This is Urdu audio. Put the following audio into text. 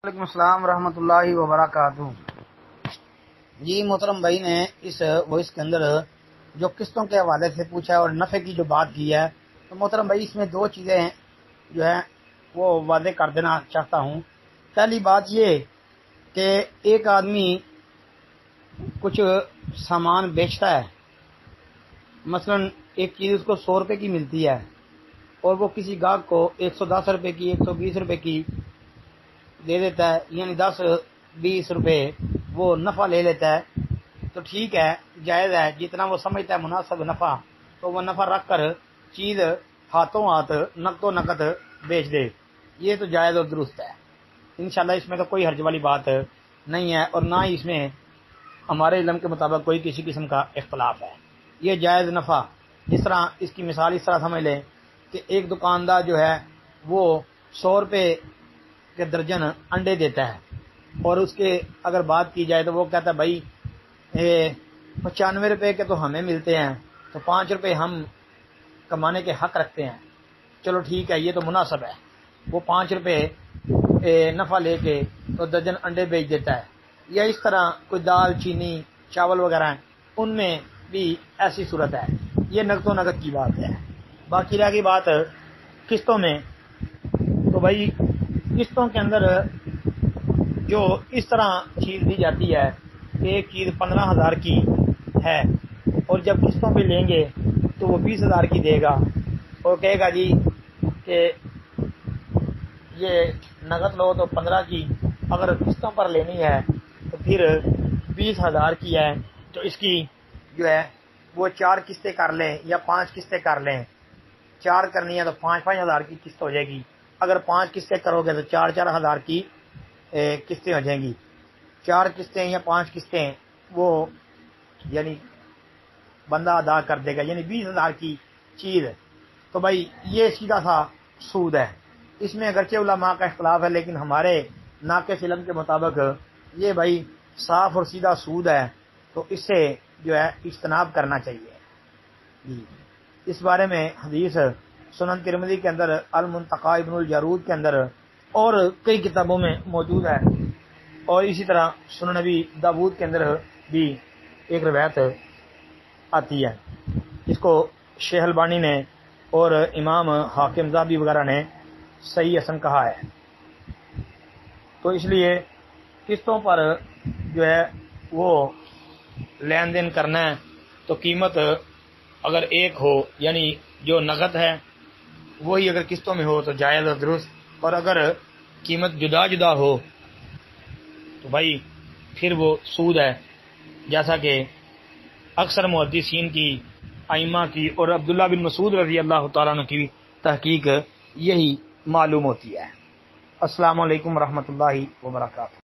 وعلیکم السلام ورحمۃ اللہ وبرکاتہ۔ جی محترم بھائی نے اس وائس کے اندر جو قسطوں کے حوالے سے پوچھا ہے اور نفع کی جو بات کی ہے، تو محترم بھائی اس میں دو چیزیں جو ہیں وہ واضح کر دینا چاہتا ہوں۔ پہلی بات یہ کہ ایک آدمی کچھ سامان بیچتا ہے، مثلا ایک چیز اس کو 100 روپے کی ملتی ہے اور وہ کسی گاہک کو 110 روپے کی 120 روپے کی دے دیتا ہے، یعنی 10-20 روپے وہ نفع لے لیتا ہے، تو ٹھیک ہے، جائز ہے، جتنا وہ سمجھتا ہے مناسب نفع تو وہ نفع رکھ کر چیز ہاتھوں ہاتھ نقد و نقد بیچ دے، یہ تو جائز اور درست ہے۔ انشاءاللہ اس میں تو کوئی حرج والی بات نہیں ہے اور نہ ہی اس میں ہمارے علم کے مطابق کوئی کسی قسم کا اختلاف ہے، یہ جائز نفع۔ جس طرح اس کی مثال اس طرح سمجھ لیں کہ ایک دکاندار جو ہے وہ 100 روپے کے درجن انڈے دیتا ہے اور اس کے اگر بات کی جائے تو وہ کہتا ہے بھائی 95 روپے کے تو ہمیں ملتے ہیں تو 5 روپے ہم کمانے کے حق رکھتے ہیں، چلو ٹھیک ہے، یہ تو مناسب ہے۔ وہ 5 روپے نفع لے کے تو درجن انڈے بیچ دیتا ہے، یا اس طرح کوئی دال چینی چاول وغیرہ ہیں ان میں بھی ایسی صورت ہے، یہ نقد و نقد کی بات ہے۔ باقی رہ گئی بات قسطوں میں، تو بھائی قسطوں کے اندر جو اس طرح چیز دی جاتی ہے کہ ایک چیز 15,000 کی ہے اور جب قسطوں پہ لیں گے تو وہ 20,000 کی دے گا اور کہے گا جی کہ یہ نقد لو تو 15 کی، اگر قسطوں پر لینی ہے تو پھر 20,000 کی ہے، تو اس کی جو ہے وہ 4 قسطیں کر لیں یا 5 قسطیں کر لیں، 4 کرنی ہے تو 5,000 کی قسط ہو جائے گی، اگر 5 قسطیں کرو گے تو 4,000 کی قسطیں ہو جائیں گی، 4 قسطیں یا 5 قسطیں وہ یعنی بندہ ادا کر دے گا، یعنی 20,000 کی چیز۔ تو بھائی یہ سیدھا سا سود ہے، اس میں اگرچہ علماء کا اختلاف ہے لیکن ہمارے ناقص علم کے مطابق یہ بھائی صاف اور سیدھا سود ہے، تو اس سے جو ہے اجتناب کرنا چاہیے۔ جی اس بارے میں حدیث سنن ترمذی کے اندر، المنتقی ابن الجارود کے اندر اور کئی کتابوں میں موجود ہے، اور اسی طرح سنن نبی داود کے اندر بھی ایک روایت آتی ہے، اس کو شیخ البانی نے اور امام حاکم ذہبی وغیرہ نے صحیح حسن کہا ہے۔ تو اس لیے قسطوں پر جو ہے وہ لین دین کرنا ہے تو قیمت اگر ایک ہو یعنی جو نقد ہے وہی اگر قسطوں میں ہو تو جائز اور درست، اور اگر قیمت جدا جدا ہو تو بھائی پھر وہ سود ہے، جیسا کہ اکثر محدثین کی، ائمہ کی اور عبداللہ بن مسعود رضی اللہ تعالیٰ عنہ کی تحقیق یہی معلوم ہوتی ہے۔ السلام علیکم ورحمۃ اللہ وبرکاتہ۔